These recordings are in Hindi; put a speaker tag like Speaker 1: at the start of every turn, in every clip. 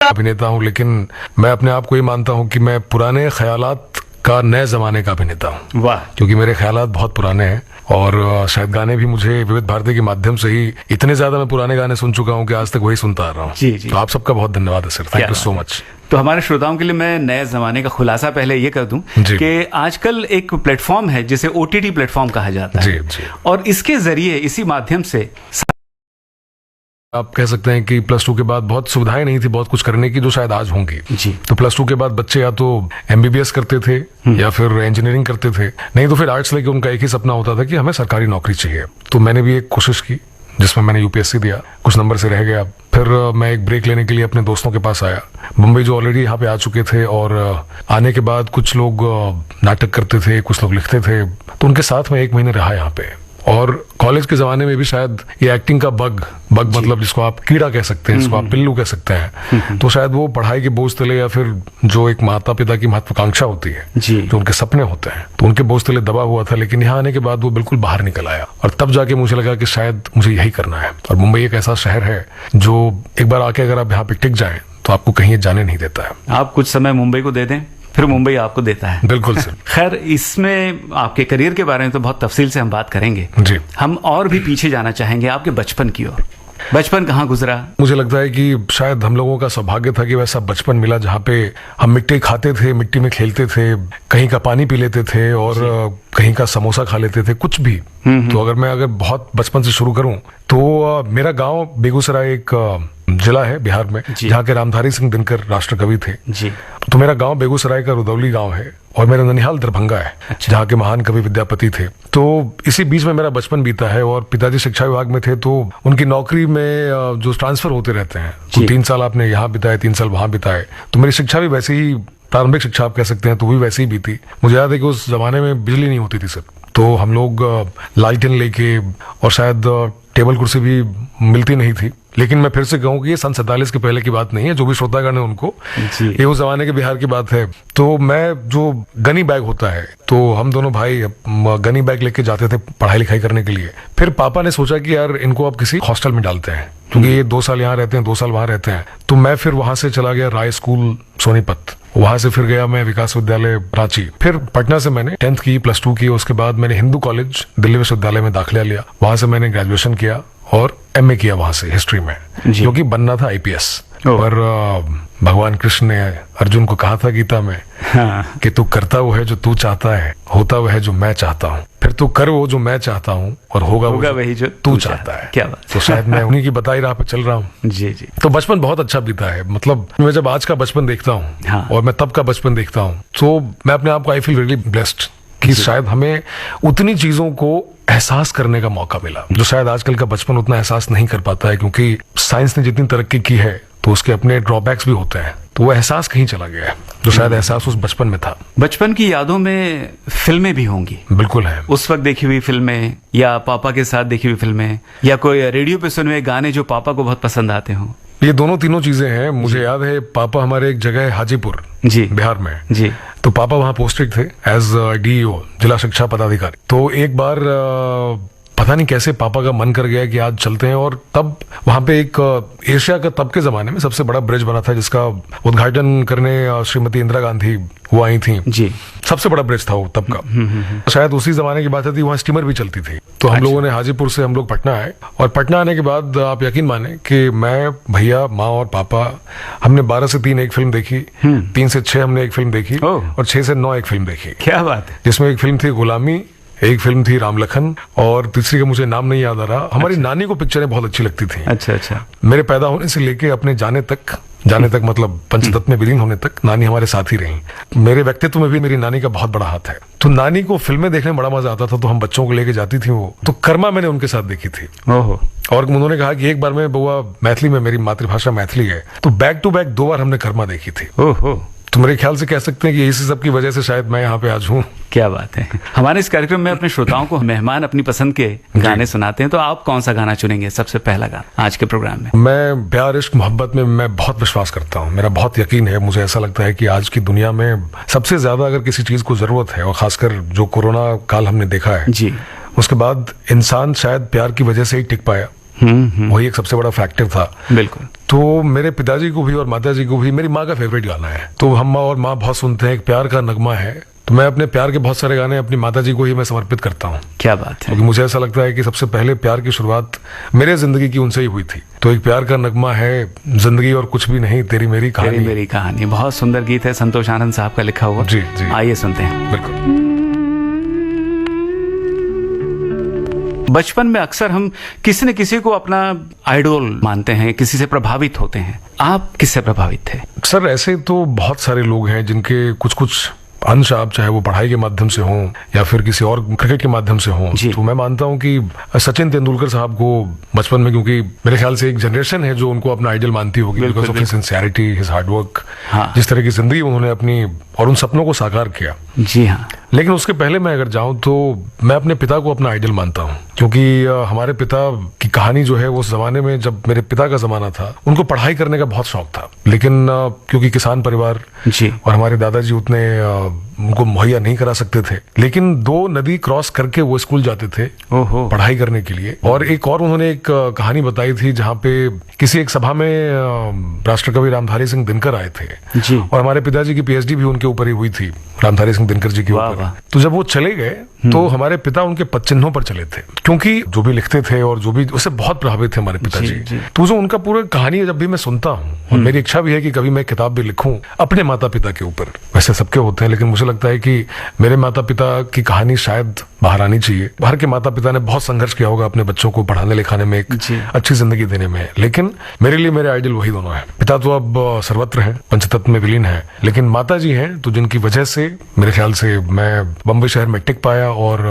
Speaker 1: अभिनेता हूँ, लेकिन मैं अपने आप को ये मानता हूँ कि मैं पुराने ख्यालात का नए जमाने का अभिनेता हूँ।
Speaker 2: वाह।
Speaker 1: क्योंकि मेरे ख्यालात बहुत पुराने हैं और शायद गाने भी मुझे विविध भारती के माध्यम से ही इतने ज्यादा मैं पुराने गाने सुन चुका हूँ कि आज तक वही सुनता आ रहा हूँ।
Speaker 2: जी जी।
Speaker 1: तो आप सबका बहुत धन्यवाद है sir, thank you so much.
Speaker 2: तो हमारे श्रोताओं के लिए मैं नए जमाने का खुलासा पहले ये कर दूं कि आजकल एक प्लेटफॉर्म है जिसे OTT प्लेटफॉर्म कहा जाता है।
Speaker 1: जी।
Speaker 2: और इसके जरिए, इसी माध्यम से
Speaker 1: आप कह सकते हैं कि प्लस 2 के बाद बहुत सुविधाएं नहीं थी बहुत कुछ करने की जो शायद आज होंगी।
Speaker 2: जी।
Speaker 1: तो प्लस 2 के बाद बच्चे या तो MBBS करते थे या फिर इंजीनियरिंग करते थे, नहीं तो फिर आर्ट्स लेके उनका एक ही सपना होता था कि हमें सरकारी नौकरी चाहिए। तो मैंने भी एक कोशिश की जिसमें मैंने UPSC दिया, कुछ नंबर से रह गया। फिर मैं एक ब्रेक लेने के लिए अपने दोस्तों के पास आया, मुंबई जो ऑलरेडी यहाँ पे आ चुके थे, और आने के बाद कुछ लोग नाटक करते थे, कुछ लोग लिखते थे, तो उनके साथ में 1 महीने रहा यहाँ पे। और कॉलेज के जमाने में भी शायद ये एक्टिंग का बग मतलब जिसको आप कीड़ा कह सकते हैं, जिसको आप पिल्लू कह सकते हैं, तो शायद वो पढ़ाई के बोझ तले या फिर जो एक माता पिता की महत्वाकांक्षा होती है, जो उनके सपने होते हैं, तो उनके बोझ तले दबा हुआ था। लेकिन यहाँ आने के बाद वो बिल्कुल बाहर निकल आया और तब जाके मुझे लगा कि शायद मुझे यही करना है। और मुंबई एक ऐसा शहर है जो एक बार आके अगर आप यहाँ पे टिक जाएं तो आपको कहीं जाने नहीं देता है।
Speaker 2: आप कुछ समय मुंबई को दे दें, फिर मुंबई आपको देता है।
Speaker 1: बिल्कुल सर।
Speaker 2: खैर, इसमें आपके करियर के बारे में तो बहुत तफसील से हम बात करेंगे
Speaker 1: जी।
Speaker 2: हम और भी पीछे जाना चाहेंगे आपके बचपन की ओर। बचपन कहाँ गुजरा? मुझे
Speaker 1: लगता है कि शायद हम लोगों का सौभाग्य था कि वैसा बचपन मिला जहाँ पे हम मिट्टी खाते थे, मिट्टी में खेलते थे, कहीं का पानी पी लेते थे और कहीं का समोसा खा लेते थे, कुछ भी। तो अगर बहुत बचपन से शुरू करूं तो मेरा गांव बेगूसराय एक जिला है बिहार में, जहाँ के रामधारी सिंह दिनकर राष्ट्र कवि थे जी। तो मेरा गांव बेगूसराय का रुदौली गांव है और मेरा ननिहाल दरभंगा है। अच्छा। जहाँ के महान कवि विद्यापति थे। तो इसी बीच में मेरा बचपन बीता है और पिताजी शिक्षा विभाग में थे, तो उनकी नौकरी में जो ट्रांसफर होते रहते हैं, तो 3 साल आपने यहाँ बिताए, 3 साल वहां बिताए, तो मेरी शिक्षा भी वैसे ही, प्रारंभिक शिक्षा आप कह सकते हैं, तो भी वैसे ही बीती। मुझे याद है कि उस जमाने में बिजली नहीं होती थी सर, तो हम लोग लालटेन लेके, और शायद टेबल कुर्सी भी मिलती नहीं थी। लेकिन मैं फिर से कहूँ कि ये सन 47 के पहले की बात नहीं है, जो भी श्रोतागण है उनको, ये उस जमाने के बिहार की बात है। तो मैं जो गनी बैग होता है, तो हम दोनों भाई गनी बैग लेके जाते थे पढ़ाई लिखाई करने के लिए। फिर पापा ने सोचा कि यार इनको आप किसी हॉस्टल में डालते हैं, क्योंकि ये 2 साल यहाँ रहते हैं, 2 साल वहां रहते हैं। तो मैं फिर वहां से चला गया राय स्कूल सोनीपत, वहां से फिर गया मैं विकास विद्यालय रांची, फिर पटना से मैंने 10th की, प्लस 2 की, उसके बाद मैंने हिंदू कॉलेज दिल्ली विश्वविद्यालय में दाखिला लिया, वहां से मैंने ग्रेजुएशन किया और MA किया वहां से हिस्ट्री में, क्योंकि बनना था IPS। पर भगवान कृष्ण ने अर्जुन को कहा था गीता में कि तू करता वो है जो तू चाहता है, होता वो है जो मैं चाहता हूँ, फिर तू कर वो जो मैं चाहता हूँ और होगा वही जो तू चाहता है।
Speaker 2: क्या बात।
Speaker 1: तो शायद मैं उन्हीं की बताई राह पे चल रहा हूँ।
Speaker 2: जी जी।
Speaker 1: तो बचपन बहुत अच्छा बीता है। मतलब मैं जब आज का बचपन देखता हूँ और मैं तब का बचपन देखता हूँ, तो मैं अपने आप को आई फील रियली ब्लेस्ड कि शायद हमें उतनी चीजों को एहसास करने का मौका मिला जो शायद आजकल का बचपन उतना एहसास नहीं कर पाता है, क्योंकि साइंस ने जितनी तरक्की की है तो उसके अपने ड्रॉबैक्स भी होते हैं। तो वो एहसास कहीं चला गया है जो शायद एहसास उस बचपन में था।
Speaker 2: बचपन की यादों में फिल्में भी होंगी।
Speaker 1: बिल्कुल है।
Speaker 2: उस वक्त देखी हुई फिल्में या पापा के साथ देखी हुई फिल्में या कोई रेडियो पे सुने हुए गाने जो पापा को बहुत पसंद आते हों।
Speaker 1: ये दोनों तीनों चीजें हैं। मुझे याद है पापा हमारे एक जगह है हाजीपुर जी बिहार में जी, तो पापा वहाँ पोस्टेड थे एज DEO जिला शिक्षा पदाधिकारी। तो एक बार पता नहीं कैसे पापा का मन कर गया कि आज चलते हैं, और तब वहां पे एक एशिया का तब के जमाने में सबसे बड़ा ब्रिज बना था जिसका उद्घाटन करने श्रीमती इंदिरा गांधी वो आई थी जी। सबसे बड़ा ब्रिज था वो तब का। शायद उसी जमाने की बात थी, वहाँ स्टीमर भी चलती थी। तो हम लोगों ने हाजीपुर से हम लोग पटना आए, और पटना आने के बाद आप यकीन माने कि मैं, भैया, माँ और पापा, हमने 12 से 3 एक फिल्म देखी, 3 से 6 हमने एक फिल्म देखी, और 6 से 9 एक फिल्म देखी।
Speaker 2: क्या बात है।
Speaker 1: जिसमें एक फिल्म थी गुलामी, एक फिल्म थी राम लखन, और तीसरी का मुझे नाम नहीं याद आ रहा। हमारी नानी को पिक्चरें बहुत अच्छी लगती थी। अच्छा। मेरे पैदा होने से लेके अपने जाने तक मतलब पंचतत्व में विलीन होने तक नानी हमारे साथ ही रही। मेरे व्यक्तित्व में भी मेरी नानी का बहुत बड़ा हाथ है। तो नानी को फिल्में देखने में बड़ा मजा आता था, तो हम बच्चों को लेके जाती थी वो। तो कर्मा मैंने उनके साथ देखी थी। ओहो। और उन्होंने कहा कि एक बार में बउआ मैथिली में, मेरी मातृभाषा मैथिली है, तो बैक टू बैक 2 बार हमने कर्मा देखी थी। ओहो। तो मेरे ख्याल से कह सकते हैं कि इसी सब की वजह से शायद मैं यहाँ पे आज हूँ।
Speaker 2: क्या बात है। हमारे इस कार्यक्रम में अपने श्रोताओं को मेहमान अपनी पसंद के गाने सुनाते हैं, तो आप कौन सा गाना चुनेंगे सबसे पहला गाना आज के प्रोग्राम में?
Speaker 1: मैं प्यार इश्क मोहब्बत में मैं बहुत विश्वास करता हूँ, मेरा बहुत यकीन है। मुझे ऐसा लगता है कि आज की दुनिया में सबसे ज्यादा अगर किसी चीज को जरूरत है, और खासकर जो कोरोना काल हमने देखा है जी, उसके बाद इंसान शायद प्यार की वजह से ही टिक पाया। वही एक सबसे बड़ा फैक्टर था।
Speaker 2: बिल्कुल।
Speaker 1: तो मेरे पिताजी को भी और माताजी को भी मेरी माँ का फेवरेट गाना है, तो हम और माँ बहुत सुनते हैं, एक प्यार का नगमा है, तो मैं अपने प्यार के बहुत सारे गाने अपनी माताजी को ही मैं समर्पित करता हूँ।
Speaker 2: क्या बात है।
Speaker 1: क्योंकि मुझे ऐसा लगता है कि सबसे पहले प्यार की शुरुआत मेरे जिंदगी की उनसे ही हुई थी। तो एक प्यार का नगमा है, जिंदगी और कुछ भी नहीं, तेरी मेरी कहानी।
Speaker 2: तेरी मेरी कहानी बहुत सुंदर गीत है, संतोष आनंद साहब का लिखा हुआ।
Speaker 1: जी जी,
Speaker 2: आइए सुनते हैं।
Speaker 1: बिल्कुल।
Speaker 2: बचपन में अक्सर हम किसी न किसी को अपना आइडोल मानते हैं, किसी से प्रभावित होते हैं। आप किससे प्रभावित थे?
Speaker 1: सर ऐसे तो बहुत सारे लोग हैं जिनके कुछ कुछ अंश, आप चाहे वो पढ़ाई के माध्यम से हों या फिर किसी और क्रिकेट के माध्यम से हों। तो मैं मानता हूं कि सचिन तेंदुलकर साहब को बचपन में, क्योंकि मेरे ख्याल से एक जनरेशन है जो उनको अपना आइडल मानती होगी, because of his sincerity, his hard work, जिस तरह की जिंदगी उन्होंने अपनी और उन सपनों को साकार किया।
Speaker 2: जी हाँ।
Speaker 1: लेकिन उसके पहले मैं अगर जाऊं तो मैं अपने पिता को अपना आइडल मानता हूं, क्योंकि हमारे पिता की कहानी जो है वो उस जमाने में, जब मेरे पिता का जमाना था, उनको पढ़ाई करने का बहुत शौक था, लेकिन क्योंकि किसान परिवार
Speaker 2: जी, और
Speaker 1: हमारे दादाजी उतने उनको मुहैया नहीं करा सकते थे, लेकिन 2 नदी क्रॉस करके वो स्कूल जाते थे पढ़ाई करने के लिए। और एक और उन्होंने एक कहानी बताई थी जहाँ पे किसी एक सभा में राष्ट्रकवि रामधारी सिंह दिनकर आए थे
Speaker 2: जी,
Speaker 1: और हमारे पिताजी की पीएचडी भी उनके ऊपर ही हुई थी, रामधारी सिंह दिनकर जी के ऊपर। तो जब वो चले गए तो हमारे पिता उनके पदचिन्हों पर चले थे, क्योंकि जो भी लिखते थे और जो भी, उससे बहुत प्रभावित थे हमारे पिताजी। तो जो उनका पूरा कहानी जब भी मैं सुनता हूँ, और मेरी इच्छा भी है कि कभी मैं किताब भी लिखूं अपने माता पिता के ऊपर, वैसे सबके होते हैं, लेकिन मुझे लगता है कि मेरे माता पिता की कहानी शायद बाहर आनी चाहिए। बाहर के माता पिता ने बहुत संघर्ष किया होगा अपने बच्चों को पढ़ाने लिखाने में, एक अच्छी जिंदगी देने में, लेकिन मेरे लिए मेरे आइडल वही दोनों हैं। पिता तो अब सर्वत्र हैं, पंचतत्व में विलीन है, लेकिन माता जी हैं तो जिनकी वजह से मेरे ख्याल से मैं बम्बई शहर में टिक पाया और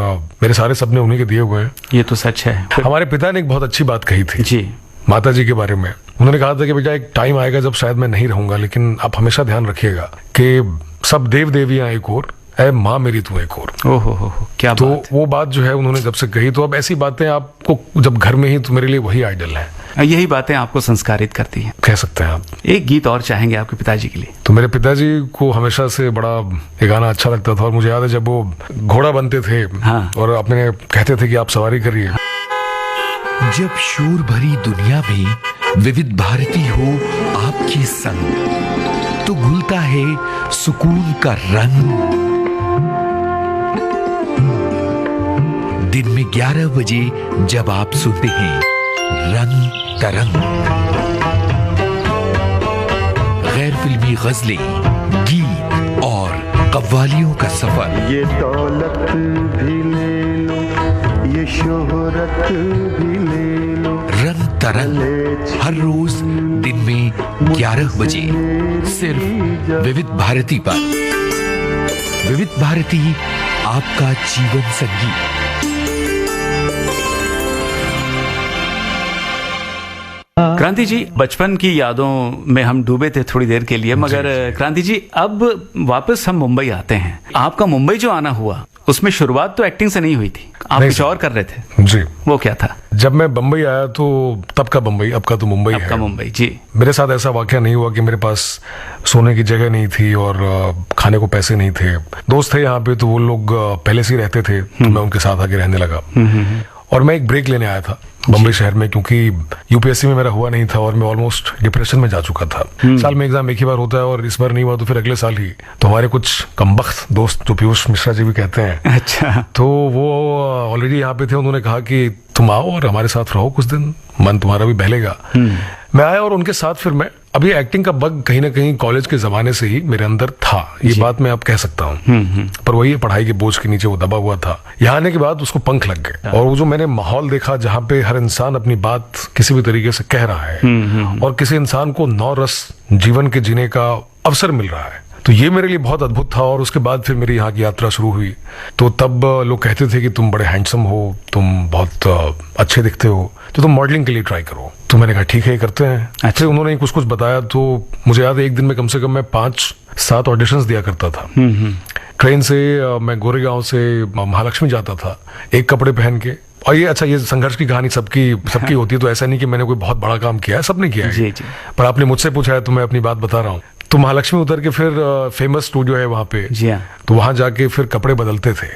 Speaker 1: मेरे सारे सपने उन्हीं के दिए हुए हैं।
Speaker 2: ये तो सच है।
Speaker 1: हमारे पिता ने एक बहुत अच्छी बात कही थी
Speaker 2: जी
Speaker 1: माता जी के बारे में। उन्होंने कहा था कि बेटा एक टाइम आएगा जब शायद मैं नहीं रहूंगा, लेकिन आप हमेशा ध्यान रखिएगा कि सब देव देवियां एक और, ऐ माँ मेरी तू एक और।
Speaker 2: ओहो, क्या
Speaker 1: तो
Speaker 2: बात।
Speaker 1: वो बात जो है उन्होंने जब से कही, तो अब ऐसी बातें आपको जब घर में ही, तो मेरे लिए वही आइडल है।
Speaker 2: यही बातें आपको संस्कारित करती हैं,
Speaker 1: कह सकते हैं आप।
Speaker 2: एक गीत और चाहेंगे आपके पिताजी के लिए?
Speaker 1: तो मेरे पिताजी को हमेशा से बड़ा ये गाना अच्छा लगता था, और मुझे याद है जब वो घोड़ा बनते थे और अपने कहते थे कि आप सवारी करिए।
Speaker 3: जब शोर भरी दुनिया में विविध भारती हो आपके संग, तो घुलता है सुकून का रंग। दिन में 11 बजे जब आप सुनते हैं रंग तरंग, गैर फिल्मी गजलें, गीत और कव्वालियों का सफर।
Speaker 4: ये दौलत भी ले लो, ये शोहरत भी ले लो।
Speaker 3: रंग तरंग हर रोज दिन में 11 बजे सिर्फ विविध भारती पर। विविध भारती, आपका जीवन संगीत।
Speaker 2: क्रांति जी, बचपन की यादों में हम डूबे थे थोड़ी देर के लिए, मगर क्रांति जी अब वापस हम मुंबई आते हैं। आपका मुंबई जो आना हुआ, उसमें शुरुआत तो एक्टिंग से नहीं हुई थी, आप कुछ और कर रहे थे।
Speaker 1: जी।
Speaker 2: वो क्या था?
Speaker 1: जब मैं बम्बई आया तो तब का बम्बई, अब का तो मुंबई है।
Speaker 2: अब का मुंबई, जी।
Speaker 1: मेरे साथ ऐसा वाकया नहीं हुआ कि मेरे पास सोने की जगह नहीं थी और खाने को पैसे नहीं थे। दोस्त थे यहाँ पे, तो वो लोग पहले से ही रहते थे, तो मैं उनके साथ आके रहने लगा। और मैं एक ब्रेक लेने आया था बम्बई शहर में, क्योंकि यूपीएससी में मेरा हुआ नहीं था और मैं ऑलमोस्ट डिप्रेशन में जा चुका था। साल में एग्जाम एक ही बार होता है, और इस बार नहीं हुआ तो फिर अगले साल ही। तो हमारे कुछ कमबख्त दोस्त, जो पीयूष मिश्रा जी भी कहते हैं,
Speaker 2: अच्छा,
Speaker 1: तो वो ऑलरेडी यहाँ पे थे। उन्होंने कहा कि तुम आओ और हमारे साथ रहो कुछ दिन, मन तुम्हारा भी बहलेगा। मैं आया और उनके साथ फिर मैं, अभी एक्टिंग का बग कहीं ना कहीं कॉलेज के जमाने से ही मेरे अंदर था, ये बात मैं अब कह सकता हूँ। पर वही पढ़ाई के बोझ के नीचे वो दबा हुआ था। यहाँ आने के बाद उसको पंख लग गए, और वो जो मैंने माहौल देखा जहाँ पे हर इंसान अपनी बात किसी भी तरीके से कह रहा है और किसी इंसान को नौ रस जीवन के जीने का अवसर मिल रहा है, तो ये मेरे लिए बहुत अद्भुत था। और उसके बाद फिर मेरी यहाँ की यात्रा शुरू हुई। तो तब लोग कहते थे कि तुम बड़े हैंडसम हो, तुम बहुत अच्छे दिखते हो, तो तुम मॉडलिंग के लिए ट्राई करो। तो मैंने कहा ठीक है, ये करते हैं।
Speaker 2: अच्छा।
Speaker 1: फिर उन्होंने कुछ कुछ बताया, तो मुझे याद है एक दिन में कम से कम मैं 5-7 ऑडिशंस दिया करता था। ट्रेन से मैं गोरेगांव से महालक्ष्मी जाता था एक कपड़े पहन के। और ये अच्छा, ये संघर्ष की कहानी सबकी होती है, तो ऐसा नहीं कि मैंने कोई बहुत बड़ा काम किया है, सबने किया है।
Speaker 2: जी, जी।
Speaker 1: पर आपने मुझसे पूछा है तो मैं अपनी बात बता रहा हूँ। तो महालक्ष्मी उतर के फिर फेमस स्टूडियो है वहाँ पे,
Speaker 2: जी हाँ।
Speaker 1: तो वहाँ जाके फिर कपड़े बदलते थे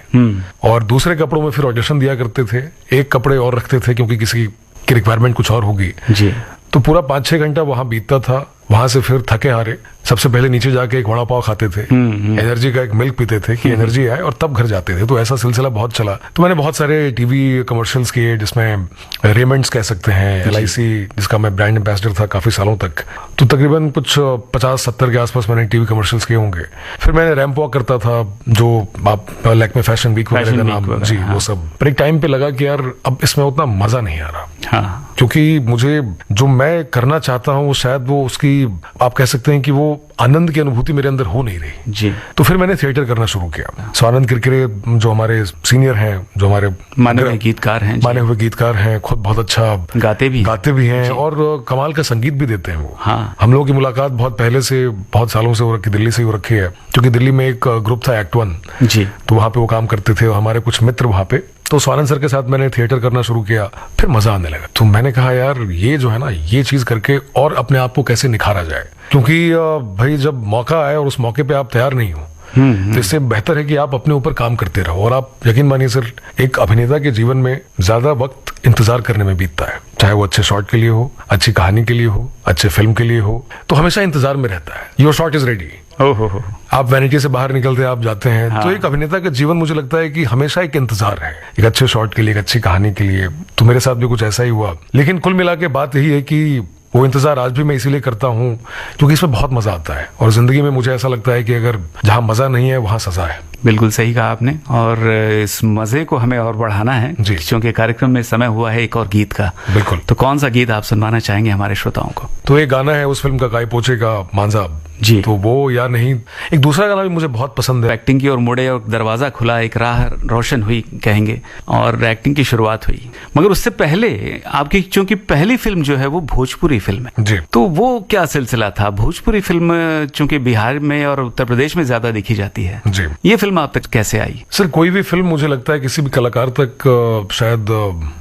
Speaker 1: और दूसरे कपड़ों में फिर ऑडिशन दिया करते थे। एक कपड़े और रखते थे, क्योंकि किसी आपकी रिक्वायरमेंट कुछ और होगी।
Speaker 2: जी।
Speaker 1: तो पूरा 5-6 घंटा वहां बीतता था। वहां से फिर थके हारे सबसे पहले नीचे जाके एक वड़ा पाव खाते थे, एनर्जी का एक मिल्क पीते थे कि एनर्जी आए, और तब घर जाते थे। तो ऐसा सिलसिला बहुत चला। तो मैंने बहुत सारे टीवी कमर्शियल्स किए, जिसमें रेमंड्स कह सकते हैं, LIC जिसका मैं ब्रांड एम्बेसडर था काफी सालों तक। तो तकरीबन कुछ 50-70 के आसपास मैंने टीवी कमर्शियल्स किए होंगे। फिर मैंने रैंप वॉक करता था, जो आप लैक्मे फैशन वीक वगैरह का नाम, जी वो सब। पर एक टाइम पे लगा कि यार अब इसमें उतना मजा नहीं आ रहा।
Speaker 2: हाँ।
Speaker 1: क्योंकि मुझे जो मैं करना चाहता हूँ वो शायद वो उसकी आप कह सकते हैं कि वो आनंद की अनुभूति मेरे अंदर हो नहीं रही।
Speaker 2: जी।
Speaker 1: तो फिर मैंने थिएटर करना शुरू किया। स्वानंद किरकिरे जो हमारे सीनियर हैं, जो हमारे
Speaker 2: माने हुए गीतकार हैं,
Speaker 1: माने हुए गीतकार हैं, खुद बहुत अच्छा
Speaker 2: गाते भी हैं
Speaker 1: और कमाल का संगीत भी देते हैं वो।
Speaker 2: हाँ।
Speaker 1: हम लोगों की मुलाकात बहुत पहले से, बहुत सालों से हो रखी, दिल्ली से हो रखी है, क्योंकि दिल्ली में एक ग्रुप था एक्ट 1।
Speaker 2: जी।
Speaker 1: तो वहाँ पे वो काम करते थे और हमारे कुछ मित्र वहाँ पे। तो स्वानंद सर के साथ मैंने थिएटर करना शुरू किया। फिर मजा आने लगा। तो मैंने कहा यार ये जो है ना, ये चीज करके और अपने आप को कैसे निखारा जाए, क्योंकि भाई जब मौका आए और उस मौके पे आप तैयार नहीं हो, तो इससे बेहतर है कि आप अपने ऊपर काम करते रहो। और आप यकीन मानिए सर, एक अभिनेता के जीवन में ज्यादा वक्त इंतजार करने में बीतता है, चाहे वो अच्छे शॉट के लिए हो, अच्छी कहानी के लिए हो, अच्छे फिल्म के लिए हो, तो हमेशा इंतजार में रहता है। Your shot is ready.
Speaker 2: ओहो।
Speaker 1: आप वैनिटी से बाहर निकलते हैं, आप जाते हैं। हाँ। तो एक अभिनेता का जीवन मुझे लगता है कि हमेशा एक इंतजार है, एक अच्छे शॉट के लिए, एक अच्छी कहानी के लिए। तो मेरे साथ भी कुछ ऐसा ही हुआ। लेकिन कुल मिला के बात यही है कि वो इंतजार आज भी मैं इसीलिए करता हूँ क्योंकि इसमें बहुत मजा आता है। और जिंदगी में मुझे ऐसा लगता है कि अगर जहाँ मजा नहीं है वहाँ सजा है।
Speaker 2: बिल्कुल सही कहा आपने, और इस मजे को हमें और बढ़ाना है, क्योंकि कार्यक्रम में समय हुआ है एक और गीत का।
Speaker 1: बिल्कुल।
Speaker 2: तो कौन सा गीत आप सुनवाना चाहेंगे हमारे श्रोताओं को?
Speaker 1: तो एक गाना है उस फिल्म का, गाय पोछे का मांझा।
Speaker 2: जी।
Speaker 1: तो वो या नहीं, एक दूसरा गाना भी मुझे बहुत पसंद है।
Speaker 2: एक्टिंग की ओर मुड़े और दरवाजा खुला, एक राह रोशन हुई कहेंगे, और एक्टिंग की शुरुआत हुई। मगर उससे पहले आपकी चूंकि पहली फिल्म जो है वो भोजपुरी फिल्म है।
Speaker 1: जी।
Speaker 2: तो वो क्या सिलसिला था? भोजपुरी फिल्म चूंकि बिहार में और उत्तर प्रदेश में ज्यादा देखी जाती है।
Speaker 1: जी।
Speaker 2: ये फिल्म आप तक कैसे आई?
Speaker 1: सर कोई भी फिल्म मुझे लगता है किसी भी कलाकार तक शायद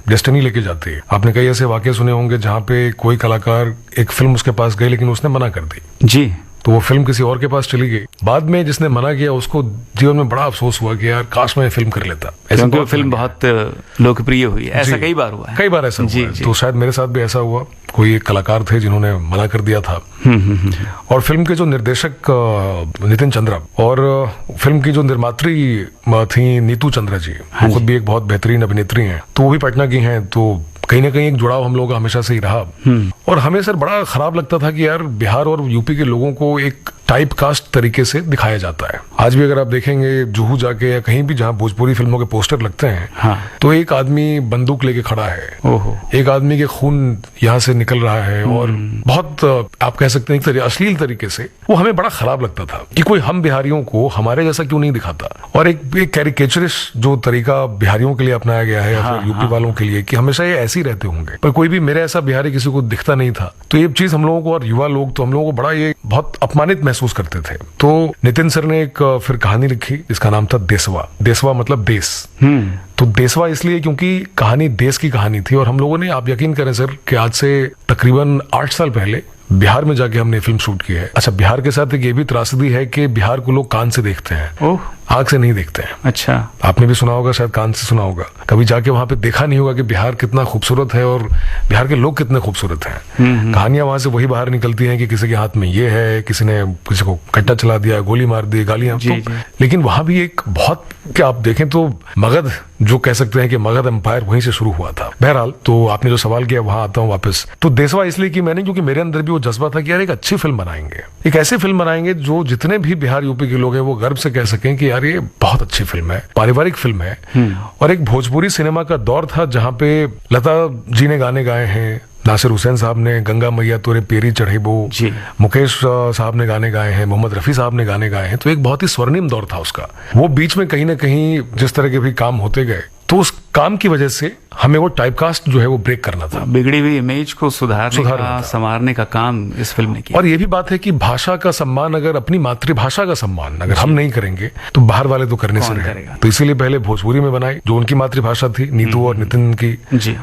Speaker 1: डेस्टिनी लेके जाती है। आपने कई ऐसे वाकये सुने होंगे जहाँ पे कोई कलाकार, एक फिल्म उसके पास गई लेकिन उसने मना कर दी।
Speaker 2: जी।
Speaker 1: तो वो फिल्म किसी और के पास चली गई। बाद में जिसने मना किया उसको जीवन में बड़ा अफसोस हुआ कि यार काश मैं फिल्म कर लेता।
Speaker 2: ऐसा फिल्म बहुत लोकप्रिय हुई, ऐसा कई बार हुआ है।
Speaker 1: कई बार ऐसा हुआ है। तो शायद मेरे साथ भी ऐसा हुआ। कोई एक कलाकार थे जिन्होंने मना कर दिया था। और फिल्म के जो निर्देशक नितिन चंद्रा और फिल्म की जो निर्मात्री थी नीतू चंद्रा जी, वो खुद भी एक बहुत बेहतरीन अभिनेत्री हैं। तो वो भी पटना की हैं। तो कहीं ना कहीं एक जुड़ाव हम लोगों का हमेशा से ही रहा। और हमें सर बड़ा खराब लगता था कि यार बिहार और यूपी के लोगों को एक टाइप कास्ट तरीके से दिखाया जाता है। आज भी अगर आप देखेंगे जुहू जाके या कहीं भी जहाँ भोजपुरी फिल्मों के पोस्टर लगते हैं,
Speaker 2: हाँ।
Speaker 1: तो एक आदमी बंदूक लेके खड़ा है,
Speaker 2: ओहो।
Speaker 1: एक आदमी के खून यहाँ से निकल रहा है, और बहुत आप कह सकते हैं अश्लील तरीके से। वो हमें बड़ा खराब लगता था कि कोई हम बिहारियों को हमारे जैसा क्यों नहीं दिखाता। और एक कैरिकेचरिश जो तरीका बिहारियों के लिए अपनाया गया है, या फिर यूपी वालों के लिए, कि हमेशा ये ऐसे ही रहते होंगे। पर कोई भी मेरे ऐसा बिहारी किसी को दिखता नहीं था। तो ये चीज हम लोगों को, और युवा लोग तो हम लोगों को बड़ा ये बहुत अपमानित महसूस करते थे। तो नितिन सर ने एक फिर कहानी लिखी जिसका नाम था देसवा। देसवा मतलब देश। तो देसवा इसलिए क्योंकि कहानी देश की कहानी थी। और हम लोगों ने, आप यकीन करें सर, कि आज से तकरीबन 8 साल पहले बिहार में जाके हमने फिल्म शूट की है। अच्छा, बिहार के साथ एक ये भी त्रासदी है कि बिहार को लोग कान से देखते हैं,
Speaker 2: ओह,
Speaker 1: आंख से नहीं देखते हैं।
Speaker 2: अच्छा।
Speaker 1: आपने भी सुना होगा, शायद कान से सुना होगा। कभी जाके वहां पे देखा नहीं होगा कि बिहार कितना खूबसूरत है और बिहार के लोग कितने खूबसूरत हैं। कहानियां वहां से वही बाहर निकलती हैं कि किसी के हाथ में ये है, किसी ने किसी को कट्टा चला दिया, गोली मार दी, गालियां। तो लेकिन वहां भी एक बहुत, क्या आप देखें तो मगध, जो कह सकते हैं कि मगध एम्पायर वहीं से शुरू हुआ था। बहरहाल, तो आपने जो सवाल किया वहां आता हूँ वापस। तो देसवा इसलिए कि मैंने, क्योंकि मेरे अंदर भी वो जज्बा था कि यार एक अच्छी फिल्म बनाएंगे, एक ऐसी फिल्म बनाएंगे जो जितने भी बिहार यूपी के लोग हैं वो गर्व से कह सकें कि यार ये बहुत अच्छी फिल्म है, पारिवारिक फिल्म है। और एक भोजपुरी सिनेमा का दौर था जहां पे लता जी ने गाने गाए हैं, नासिर हुसैन साहब ने गंगा मैया तोरे पेरी चढ़ेबो, मुकेश साहब ने गाने गाए हैं, मोहम्मद रफी साहब ने गाने गाए हैं। तो एक बहुत ही स्वर्णिम दौर था उसका। वो बीच में कहीं ना कहीं जिस तरह के भी काम होते गए, तो उस काम की वजह से हमें वो टाइपकास्ट जो है वो ब्रेक करना था।
Speaker 2: बिगड़ी हुई इमेज को सुधारने का, संवारने का काम इस फिल्म ने किया।
Speaker 1: और ये भी बात है कि भाषा का सम्मान, अगर अपनी मातृभाषा का सम्मान अगर हम नहीं करेंगे तो बाहर वाले तो करने से रहेगा। तो इसीलिए पहले भोजपुरी में बनाई, जो उनकी मातृभाषा थी, नीतू और नितिन की।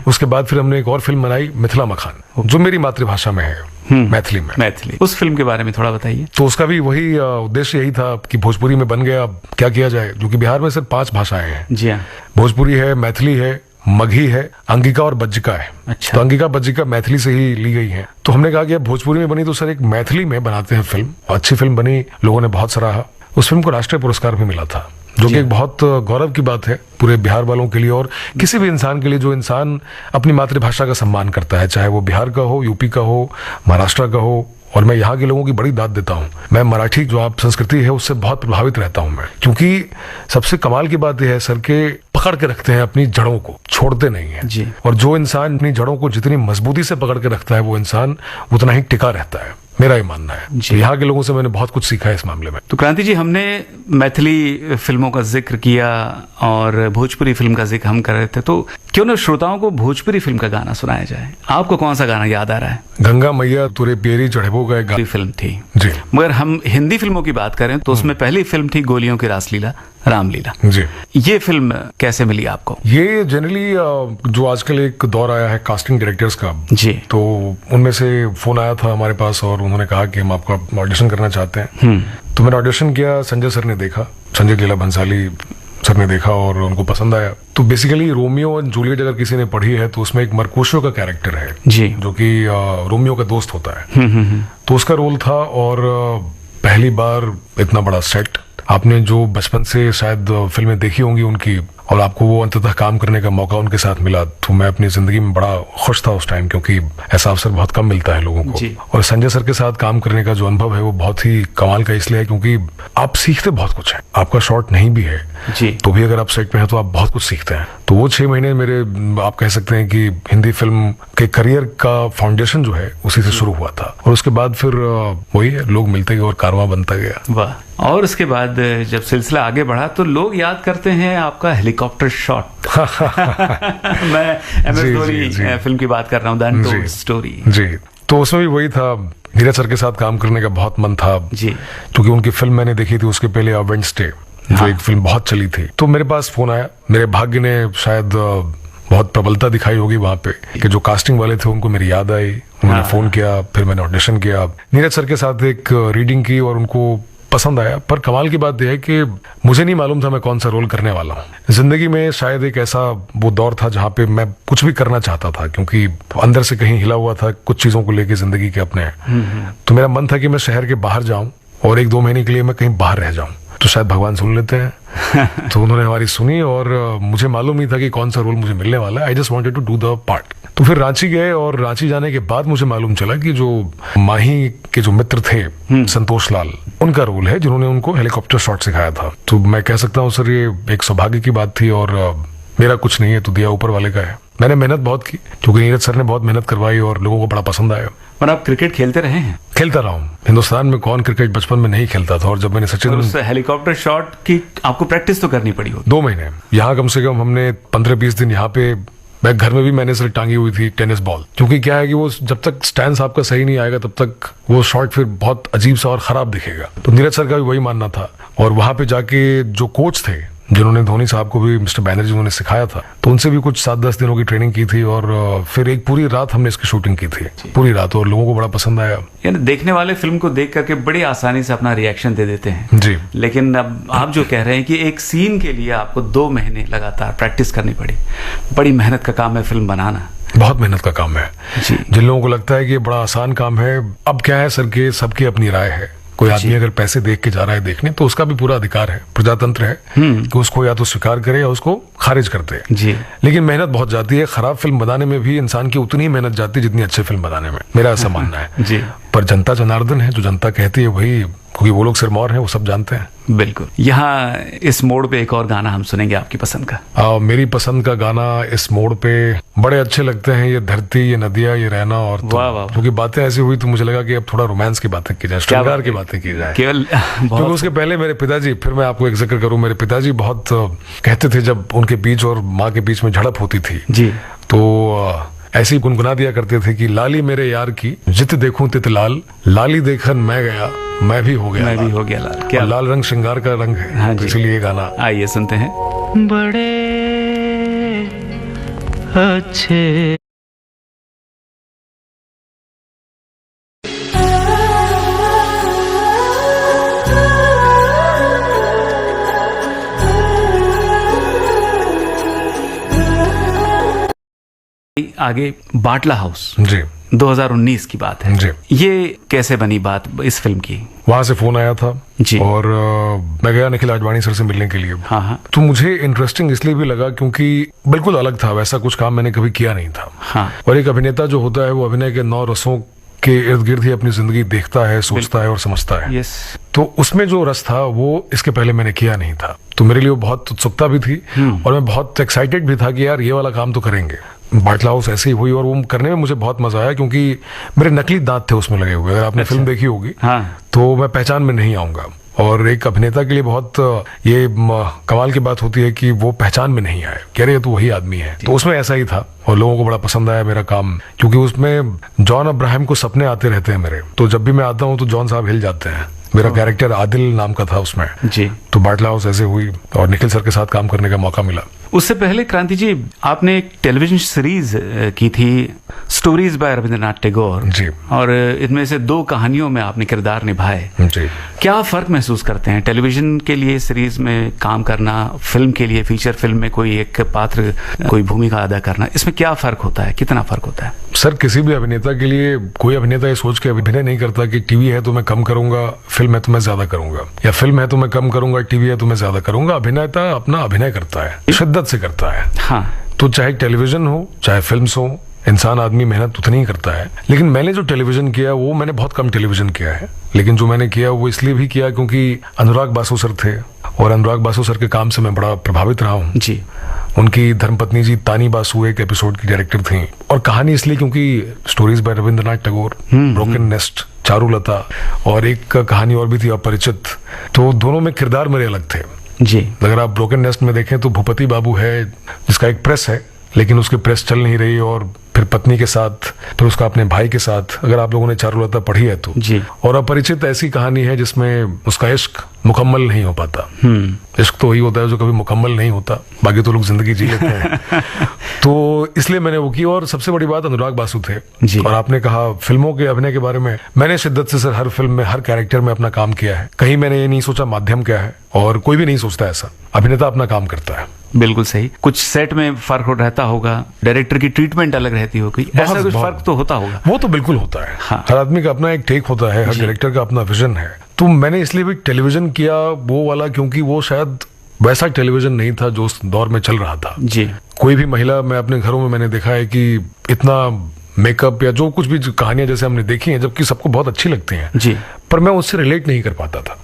Speaker 1: उसके बाद फिर हमने एक और फिल्म बनाई, मिथिला मखान, जो मेरी मातृभाषा में है, मैथिली में।
Speaker 2: मैथिली, उस फिल्म के बारे में थोड़ा बताइए।
Speaker 1: तो उसका भी वही उद्देश्य यही था कि भोजपुरी में बन गया, अब क्या किया जाए, जो कि बिहार में सिर्फ 5 भाषाएं हैं।
Speaker 2: जी हाँ।
Speaker 1: भोजपुरी है, मैथिली है, मगही है, अंगिका और बज्जिका है।
Speaker 2: अच्छा।
Speaker 1: तो अंगिका बज्जिका मैथिली से ही ली गई है। तो हमने कहा कि अब भोजपुरी में बनी तो सर एक मैथिली में बनाते हैं फिल्म। अच्छी फिल्म बनी, लोगों ने बहुत सराहा। उस फिल्म को राष्ट्रीय पुरस्कार भी मिला था, जो कि एक बहुत गौरव की बात है पूरे बिहार वालों के लिए और किसी भी इंसान के लिए जो इंसान अपनी मातृभाषा का सम्मान करता है, चाहे वो बिहार का हो, यूपी का हो, महाराष्ट्र का हो। और मैं यहाँ के लोगों की बड़ी दाद देता हूँ। मैं मराठी जो आप संस्कृति है उससे बहुत प्रभावित रहता हूँ मैं, क्योंकि सबसे कमाल की बात यह है सर के पकड़ के रखते हैं अपनी जड़ों को, छोड़ते नहीं है
Speaker 2: जी।
Speaker 1: और जो इंसान अपनी जड़ों को जितनी मजबूती से पकड़ के रखता है वो इंसान उतना ही टिका रहता है, मेरा ये मानना है। तो यहाँ के लोगों से मैंने बहुत कुछ सीखा है इस मामले में।
Speaker 2: तो क्रांति जी, हमने मैथिली फिल्मों का जिक्र किया और भोजपुरी फिल्म का जिक्र हम कर रहे थे, तो क्यों ना श्रोताओं को भोजपुरी फिल्म का गाना सुनाया जाए। आपको कौन सा गाना याद आ रहा है?
Speaker 1: गंगा मैया तुरे पेरी चढ़ेबो का एक
Speaker 2: फिल्म थी
Speaker 1: जी।
Speaker 2: मगर हम हिंदी फिल्मों की बात करें तो उसमें पहली फिल्म थी गोलियों की रासलीला, रामलीला
Speaker 1: जी।
Speaker 2: ये फिल्म कैसे मिली आपको?
Speaker 1: ये जनरली जो आजकल एक दौर आया है कास्टिंग डायरेक्टर्स का
Speaker 2: जी।
Speaker 1: तो उनमें से फोन आया था हमारे पास और उन्होंने कहा कि हम आपका ऑडिशन करना चाहते हैं। तो मैंने ऑडिशन किया, संजय सर ने देखा, संजय लीला भंसाली सर ने देखा और उनको पसंद आया। तो बेसिकली रोमियो और जूलियट अगर किसी ने पढ़ी है तो उसमें एक मर्कोशियो का कैरेक्टर है
Speaker 2: जी,
Speaker 1: जो कि रोमियो का दोस्त होता है। तो उसका रोल था और पहली बार इतना बड़ा सेट। आपने जो बचपन से शायद फिल्में देखी होंगी उनकी और आपको वो अंततः काम करने का मौका उनके साथ मिला, तो मैं अपनी जिंदगी में बड़ा खुश था उस टाइम, क्योंकि ऐसा अवसर बहुत कम मिलता है लोगों को। और संजय सर के साथ काम करने का जो अनुभव है वो बहुत ही कमाल का इसलिए है क्योंकि आप सीखते बहुत कुछ है। आपका शॉट नहीं भी है
Speaker 2: जी,
Speaker 1: तो भी अगर आप सेट में है तो आप बहुत कुछ सीखते हैं। तो वो 6 महीने मेरे, आप कह सकते हैं कि हिंदी फिल्म के करियर का फाउंडेशन जो है उसी से शुरू हुआ था। और उसके बाद फिर वही है, लोग मिलते गए और कारवां बनता गया।
Speaker 2: वाह। और उसके बाद जब सिलसिला आगे बढ़ा तो लोग याद करते हैं आपका हेलीकॉप्टर शॉट। मैं MS धोनी फिल्म की बात कर रहा हूँ, द अनटोल्ड स्टोरी जी।
Speaker 1: तो उसमें भी वही था, नीरज सर के साथ काम करने का बहुत मन था
Speaker 2: जी,
Speaker 1: क्योंकि उनकी फिल्म मैंने देखी थी उसके पहले वेडनेसडे, जो एक फिल्म बहुत चली थी। तो मेरे पास फोन आया, मेरे भाग्य ने शायद बहुत प्रबलता दिखाई होगी वहां पे कि जो कास्टिंग वाले थे उनको मेरी याद आई, उन्होंने फोन किया, फिर मैंने ऑडिशन किया, नीरज सर के साथ एक रीडिंग की और उनको पसंद आया। पर कमाल की बात यह है कि मुझे नहीं मालूम था मैं कौन सा रोल करने वाला हूँ। जिंदगी में शायद एक ऐसा वो दौर था जहाँ पे मैं कुछ भी करना चाहता था, क्योंकि अंदर से कहीं हिला हुआ था कुछ चीजों को लेके जिंदगी के अपने। तो मेरा मन था कि मैं शहर के बाहर जाऊं और 1-2 महीने के लिए मैं कहीं बाहर रह जाऊं, तो शायद भगवान सुन लेते हैं। तो उन्होंने हमारी सुनी और मुझे मालूम नहीं था कि कौन सा रोल मुझे मिलने वाला है। I just wanted to do the part. तो फिर रांची गए और रांची जाने के बाद मुझे मालूम चला कि जो माही के जो मित्र थे संतोष लाल, उनका रोल है जिन्होंने उनको हेलीकॉप्टर शॉट सिखाया था। तो मैं कह सकता हूँ सर ये एक सौभाग्य की बात थी और मेरा कुछ नहीं है तो दिया ऊपर वाले का है। मैंने मेहनत बहुत की क्योंकि नीरज सर ने बहुत मेहनत करवाई और लोगों को बड़ा पसंद आया।
Speaker 2: और आप क्रिकेट खेलते रहे हैं? खेलता
Speaker 1: रहा हूँ। हिंदुस्तान में कौन क्रिकेट बचपन में नहीं खेलता था। और जब मैंने सचिन,
Speaker 2: उस हेलीकॉप्टर शॉट की आपको प्रैक्टिस तो करनी पड़ी होगी।
Speaker 1: 2 महीने यहाँ कम से कम हमने 15-20 दिन यहाँ पे, मैं घर में भी मैंने सिर्फ टांगी हुई थी टेनिस बॉल, क्योंकि क्या है कि वो जब तक स्टैंस आपका सही नहीं आएगा तब तक वो शॉट फिर बहुत अजीब सा और खराब दिखेगा। तो नीरज सर का भी वही मानना था। और वहां पे जाके जो कोच थे जिन्होंने धोनी साहब को भी, मिस्टर बैनर्जी, उन्होंने सिखाया था, तो उनसे भी कुछ 7-10 दिनों की ट्रेनिंग की थी और फिर एक पूरी रात हमने इसकी शूटिंग की थी, पूरी रात, और लोगों को बड़ा पसंद आया।
Speaker 2: यानी देखने वाले फिल्म को देख करके बड़ी आसानी से अपना रिएक्शन दे देते हैं
Speaker 1: जी।
Speaker 2: लेकिन अब आप जो कह रहे हैं कि एक सीन के लिए आपको 2 महीने लगातार प्रैक्टिस करनी पड़ी, बड़ी मेहनत का काम है फिल्म बनाना।
Speaker 1: बहुत मेहनत का काम है जी। जिन लोगों को लगता है कि ये बड़ा आसान काम है, अब क्या है सर के सबकी अपनी राय है। कोई आदमी अगर पैसे देख के जा रहा है देखने तो उसका भी पूरा अधिकार है, प्रजातंत्र है कि उसको या तो स्वीकार करे या उसको खारिज कर दे जी। लेकिन मेहनत बहुत जाती है। खराब फिल्म बनाने में भी इंसान की उतनी ही मेहनत जाती है जितनी अच्छी फिल्म बनाने में, मेरा ऐसा मानना है जी। पर जनता जनार्दन है, जो जनता कहती है वही, क्योंकि वो लोग सिरमौर हैं, वो सब जानते हैं।
Speaker 2: बिल्कुल। यहाँ इस मोड़ पे एक और गाना हम सुनेंगे आपकी पसंद का।
Speaker 1: मेरी पसंद का गाना इस मोड़ पे बड़े अच्छे लगते हैं, ये धरती, ये नदियाँ, ये रहना। और क्योंकि बातें ऐसी हुई तो मुझे लगा कि अब थोड़ा रोमांस की बातें की जाए, श्रृंगार की बातें की जाए केवल। क्योंकि उसके पहले मेरे पिताजी, फिर मैं आपको एक जिक्र करूं, मेरे पिताजी बहुत कहते थे जब उनके बीच और माँ के बीच में झड़प होती थी जी, तो ऐसे ही गुनगुना दिया करते थे कि लाली मेरे यार की जित देखूं तित लाल, लाली देखन मैं गया मैं भी हो गया लाल। क्या लाल रंग श्रृंगार का रंग है। हाँ, इसलिए ये गाना
Speaker 2: आइए सुनते हैं।
Speaker 4: बड़े अच्छे
Speaker 2: आगे बाटला हाउस
Speaker 1: जी
Speaker 2: 2019 की बात है
Speaker 1: जी।
Speaker 2: ये कैसे बनी बात इस फिल्म की?
Speaker 1: वहां से फोन आया था
Speaker 2: जी।
Speaker 1: और मैं गया निखिल आडवाणी सर से मिलने के लिए।
Speaker 2: हाँ हाँ
Speaker 1: तो मुझे इंटरेस्टिंग इसलिए भी लगा क्योंकि बिल्कुल अलग था, वैसा कुछ काम मैंने कभी किया नहीं था।
Speaker 2: हाँ।
Speaker 1: और एक अभिनेता जो होता है वो अभिनय के 9 रसों के इर्द गिर्द ही अपनी जिंदगी देखता है, सोचता है और समझता है।
Speaker 2: यस।
Speaker 1: तो उसमें जो रस था वो इसके पहले मैंने किया नहीं था, तो मेरे लिए वो बहुत उत्सुकता भी थी और मैं बहुत एक्साइटेड भी था कि यार ये वाला काम तो करेंगे। बाटला हाउस ऐसे ही हुई और वो करने में मुझे बहुत मजा आया क्योंकि मेरे नकली दांत थे उसमें लगे हुए। अगर आपने फिल्म देखी होगी
Speaker 2: हाँ।
Speaker 1: तो मैं पहचान में नहीं आऊंगा, और एक अभिनेता के लिए बहुत ये कमाल की बात होती है कि वो पहचान में नहीं आए, कह रहे तो वही आदमी है। तो उसमें ऐसा ही था और लोगों को बड़ा पसंद आया मेरा काम, क्योंकि उसमें जॉन अब्राहम को सपने आते रहते हैं मेरे, तो जब भी मैं आता हूँ तो जॉन साहब हिल जाते हैं। मेरा कैरेक्टर आदिल नाम का था उसमें
Speaker 2: जी।
Speaker 1: तो बाटला हाउस ऐसे हुई और निखिल सर के साथ काम करने का मौका मिला।
Speaker 2: उससे पहले क्रांति जी आपने एक टेलीविजन सीरीज की थी स्टोरीज बाय रविंद्रनाथ टैगोर
Speaker 1: जी।
Speaker 2: और इनमें से 2 कहानियों में आपने किरदार निभाए।
Speaker 1: जी।
Speaker 2: क्या फर्क महसूस करते हैं टेलीविजन के लिए सीरीज में काम करना, फिल्म के लिए फीचर फिल्म में कोई एक पात्र कोई भूमिका अदा करना, इसमें क्या फर्क होता है, कितना फर्क होता है?
Speaker 1: सर किसी भी अभिनेता के लिए कोई अभिनेता ये सोच के अभिनय नहीं करता कि टीवी है तो मैं कम करूंगा, फिल्म है तो मैं ज्यादा करूंगा, या फिल्म है तो मैं कम करूंगा, टीवी है तो मैं ज्यादा करूंगा। अभिनेता अपना अभिनय करता है, शिद्दत से करता है।
Speaker 2: हाँ।
Speaker 1: तो चाहे टेलीविजन हो चाहे फिल्म्स हो, इंसान आदमी मेहनत उतनी ही करता है। लेकिन मैंने जो टेलीविजन किया वो मैंने बहुत कम टेलीविजन किया है, लेकिन जो मैंने किया वो इसलिए भी किया क्योंकि अनुराग बासु सर थे और अनुराग बासु सर के काम से मैं बड़ा प्रभावित रहा हूँ
Speaker 2: जी।
Speaker 1: उनकी धर्मपत्नी जी तानी बासु एक एपिसोड की डायरेक्टर थी, और कहानी इसलिए क्योंकि stories bye Rabindranath Tagore, broken nest, Charulata, और एक कहानी और भी थी अपरिचित, तो दोनों में किरदार मेरे अलग थे
Speaker 2: जी।
Speaker 1: अगर आप ब्रोकन नेस्ट में देखें तो भूपति बाबू है जिसका एक प्रेस है, लेकिन उसकी प्रेस चल नहीं रही और फिर पत्नी के साथ, फिर उसका अपने भाई के साथ, अगर आप लोगों ने चारुलता पढ़ी है तो
Speaker 2: जी। और
Speaker 1: अपरिचित ऐसी कहानी है जिसमें उसका इश्क मुकम्मल नहीं हो पाता। इश्क तो वही होता है जो कभी मुकम्मल नहीं होता, बाकी तो लोग जिंदगी जी लेते हैं। तो इसलिए मैंने वो की, और सबसे बड़ी बात अनुराग बासु थे
Speaker 2: जी।
Speaker 1: और आपने कहा फिल्मों के अभिनय के बारे में, मैंने शिद्दत से सर हर फिल्म में हर कैरेक्टर में अपना काम किया है। कहीं मैंने ये नहीं सोचा माध्यम क्या है, और कोई भी नहीं सोचता ऐसा, अभिनेता अपना काम करता है।
Speaker 2: बिल्कुल सही। कुछ सेट में फर्क रहता होगा, डायरेक्टर की ट्रीटमेंट अलग रहती होगी, ऐसा कुछ फर्क तो होता होगा।
Speaker 1: वो तो बिल्कुल होता है।
Speaker 2: हाँ।
Speaker 1: हर आदमी का अपना एक टेक होता है, हर डायरेक्टर का अपना विजन है। तो मैंने इसलिए भी टेलीविजन किया वो वाला क्योंकि वो शायद वैसा टेलीविजन नहीं था जो उस दौर में चल रहा था।
Speaker 2: जी।
Speaker 1: कोई भी महिला, मैं अपने घरों में मैंने देखा है कि इतना मेकअप या जो कुछ भी कहानियां जैसे हमने देखी हैं, जबकि सबको बहुत अच्छी लगती हैं
Speaker 2: जी,
Speaker 1: पर मैं उससे रिलेट नहीं कर पाता था।